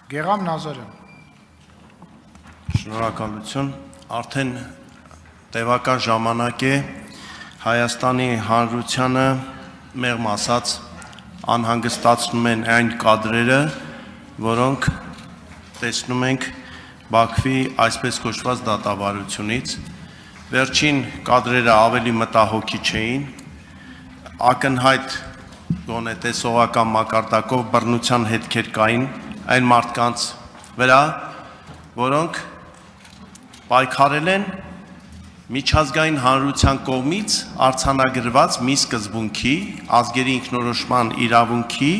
Գեղամ Նազարյան։ Շնորհակալություն, արդեն տևական ժամանակ է Հայաստանի Հանրությանը մեղմ ասած անհանգստացնում են այն կադրերը, որոնք տեսնում ենք Բաքվի այսպես կոչված դատավարությունից։ Վերջին կադրերը ավելի մտահոգիչ չէին, ակնհայտ գոնե տեսողական մակարդակով բռնության հետքեր կային այն մարդկանց վրա, որոնք պայքարել են միջազգային հանրության կողմից արձանագրված մի սկզբունքի, ազգերի ինքնորոշման իրավունքի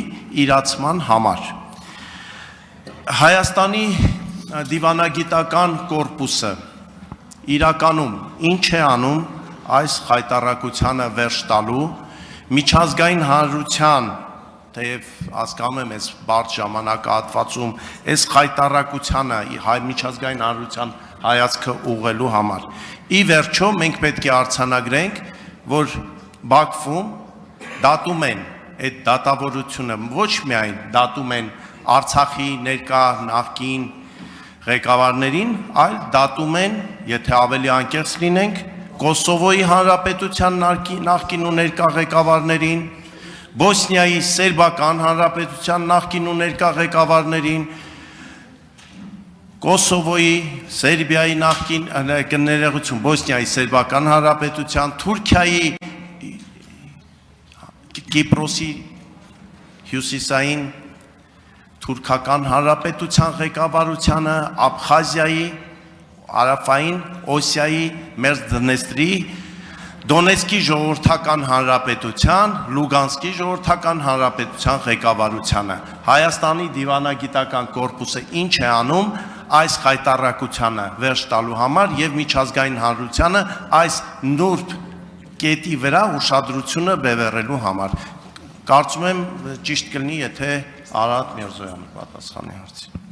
իրացման համար։ Հայաստանի դիվանագիտական կորպուսը իրականում ինչ է անում այս խայտառակությանը վերջ տալու, միջազգային հանրության, թեև հասկանում եմ այս բարդ ժամանակահատվածում, այս խայտառակությանը միջազգային հանրության հայացքը ուղղելու համար։ Ի վերջո մենք պետք է արձանագրենք, որ Բաքվում դատում են այդ դատավորությունը, ոչ միայն դատում են Արցախի ներկա նախկին ղեկավարներին, այլ դատում են, եթե ավելի անկեղծ լինենք, Կոսովոյի Հանրապետության նախկին ու ներկա ղեկավարներին, Բոսնիայի Սերբական Հանրապետության նախկին ու ներկա ղեկավարներին, Կոսովոյի, Սերբիայի նախկին ներկայացում, Բոսնիայի Սերբական Հանրապետության, Թուրքիայի, Կիպրոսի հյուսիսային թուրքական հանրապետության ղեկավարությանը, Աբխազիայի, Հարավային Օսիայի, Մերձդնեստրի, Դոնեցկի ժողովրդական հանրապետության, Լուգանսկի ժողովրդական հանրապետության ղեկավարությանը։ Հայաստանի դիվանագիտական կորպուսը ինչ է անում այս խայտառակությանը վերջ տալու համար եւ միջազգային հանրությանը այս նուրբ կետի վրա ուշադրությունը բևեռելու համար։ Կարծում եմ ճիշտ կլինի, եթե Արարատ Միրզոյանը պատասխանի հարցին։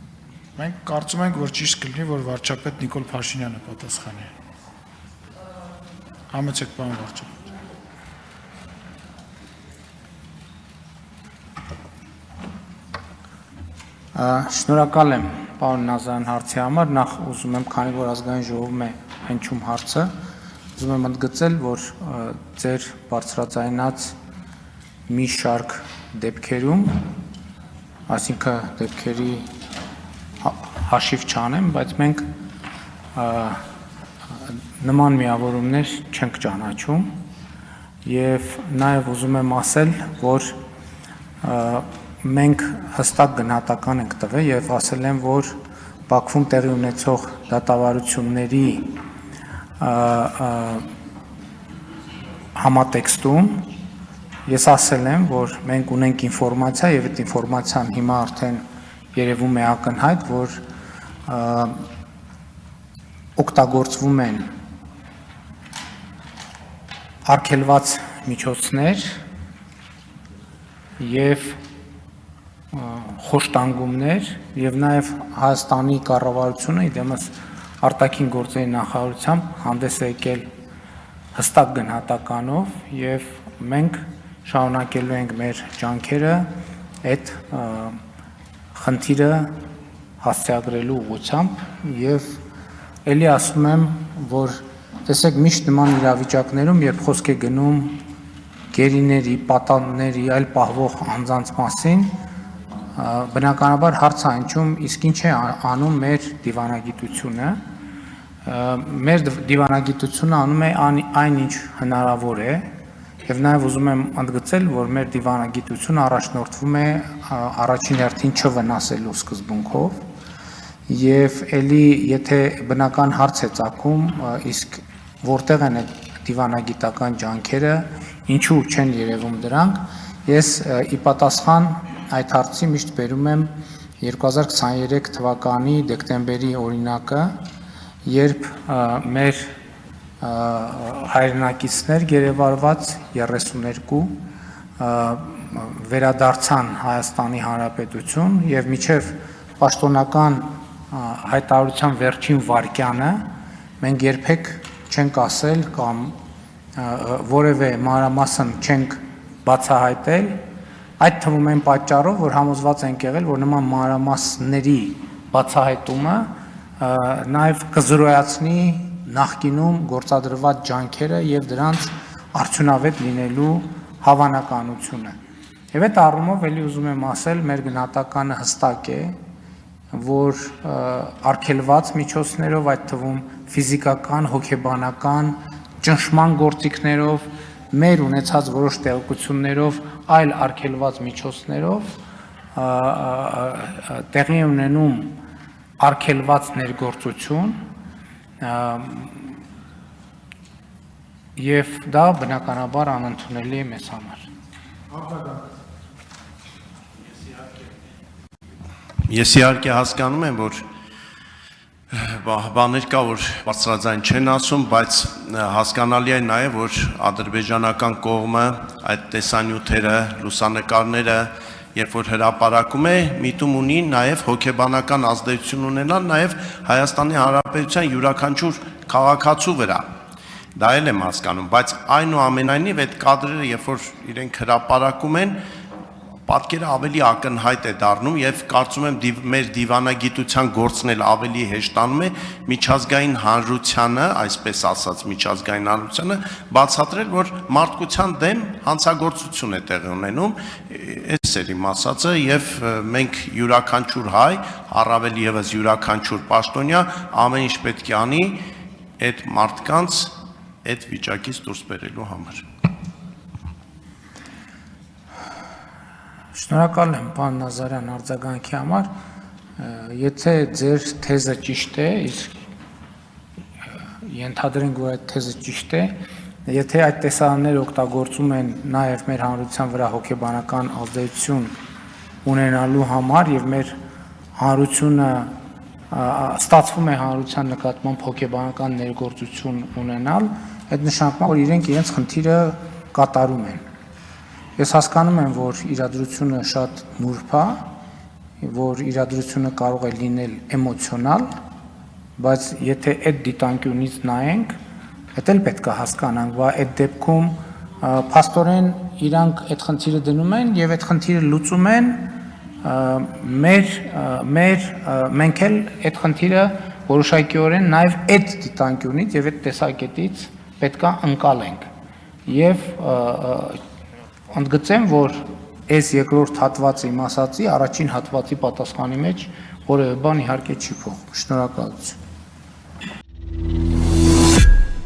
Մենք կարծում ենք, որ ճիշտ կլինի, որ վարչապետ Նիկոլ Փաշինյանը պատասխանի։ Համեցեք, պարոն վարչապետ։ Շնորհակալ եմ պարոն Նազարյան հարցի համար, նախ ուզում եմ, քանի որ ազգային ժողովում է հնչում հարցը, ուզում եմ ընդգծել, որ ձեր բարձրաձայնած մի շարք դեպքերում, այսինքն դեպքերի հաշիվ չանեմ, բայց մենք նման միավորումներ չենք ճանաչում եւ նաեւ ուզում եմ ասել, որ մենք հստակ գնահատական ենք տվել եւ ասել եմ, որ Բաքվում տեղի ունեցող դատավարությունների համատեքստում ես ասել եմ, որ մենք ունենք ինֆորմացիա եւ այդ ինֆորմացիան հիմա արդեն երևում է ակնհայտ, որ օգտագործվում են արգելված միջոցներ եւ խոշտանգումներ եւ նաեւ Հայաստանի կառավարությունը իդեմս արտաքին գործերի նախարարությամբ հանդես է եկել հստակ գնահատականով եւ մենք շարունակելու ենք մեր ջանքերը այդ խնդիրը հասցեագրելու ուղղությամբ եւ ելի ասում եմ, որ տեսեք միշտ նման իրավիճակներում, երբ խոսք է գնում գերիների, պատանների, այլ պահվող անձանց մասին, բնականաբար հարց է հնչում, իսկ ինչ է անում մեր դիվանագիտությունը։ Մեր դիվանագիտությունը անում է այն ինչ հնարավոր է, եւ նաեւ ուզում եմ ընդգծել, որ մեր դիվանագիտությունը առաջնորդվում է առաջին հերթին չվնասելու սկզբունքով եւ ելի եթե բնական հարց է ծագում, իսկ որտեղ են այդ դիվանագիտական ջանքերը, ինչու չեն երևում դրանք, ես ի պատասխան այդ հարցի միշտ բերում եմ 2023 թվականի դեկտեմբերի օրինակը, երբ մեր հայրենակիցներ գերեվարված 32 վերադարձան Հայաստանի Հանրապետություն եւ միջև պաշտոնական հայտարարության վերջին վարկյանը մենք երբեք չենք ասել կամ որևէ մանրամասն չենք բացահայտել Այդ թվում են պատճառով, որ համոզված ենք եղել, որ նման մանրամասների բացահայտումը նաև կզրոյացնի նախկինում գործադրված ջանքերը եւ դրանց արդյունավետ լինելու հավանականությունը։ Եվ այդ առումով ելի ուզում եմ ասել, մեր գնահատականը հստակ է, որ արգելված միջոցներով, այդ թվում ֆիզիկական, հոգեբանական, ճնշման գործիքներով, մեր ունեցած որոշ տեղեկություններով, այլ արգելված միջոցներով տեղի ունենում արգելված ներգործություն եւ դա բնականաբար անընդունելի է մեզ համար։ Ես իհարկե հասկանում եմ, որ բաներ կա, որ բարձրաձայն չեն ասում, բայց հասկանալի է նաև, որ ադրբեջանական կողմը այդ տեսանյութերը, լուսանկարները, երբ որ հրապարակում է, միտում ունի նաև հոգեբանական ազդեցություն ունենալ նաև Հայաստանի Հանրապետության յուրաքանչյուր քաղաքացու վրա։ Դա էլ եմ հասկանում, բայց այնուամենայնիվ այդ կադրերը, երբ որ իրենք հրապարակում են, պատկերը ավելի ակնհայտ է դառնում եւ կարծում եմ մեր դիվանագիտության գործն էլ ավելի հեշտանում է միջազգային հանրությանը, այսպես ասած միջազգային հանրությանը բացատրել, որ մարդկության դեմ հանցագործություն է տեղի ունենում, այս էր իմ ասածը եւ մենք յուրաքանչյուր հայ, առավել եւս յուրաքանչյուր պաշտոնյա ամեն ինչ պետք է անի այդ մարդկանց այդ վիճակից դուրս բերելու համար։ Շնորհակալ եմ, պարոն Նազարյան, արձագանքի համար, եթե ձեր թեզը ճիշտ է, իսկ ենթադրենք, որ այդ թեզը ճիշտ է, եթե այդ տեսարանները օգտագործում են նաև մեր հանրության վրա հոգեբանական ազդեցություն ունենալու համար եւ մեր հանրությունը ստացվում է հանրության նկատմամբ հոգեբանական ներգործություն ունենալ, այդ նշանակում է, որ իրենք իրենց խնդիրը կատարում են։ Ես հասկանում եմ, որ իրադրությունը շատ նուրբ է, որ իրադրությունը կարող է լինել էմոցիոնալ, բայց եթե այդ դիտանկյունից նայենք, դա էլ պետք է հասկանանք, որ այդ դեպքում փաստորեն իրանք այդ խնդիրը դնում են եւ այդ խնդիրը լուծում են մենք էլ այդ խնդիրը որոշակիորեն նաեւ այդ դիտանկյունից եւ այդ տեսակետից պետք է ընկալենք եւ ընդգծեմ, որ այս երկրորդ հատվածը իմ ասացի, առաջին հատվածի պատասխանի մեջ որևէ բան իհարկե չի փոխվում։ Շնորհակալություն։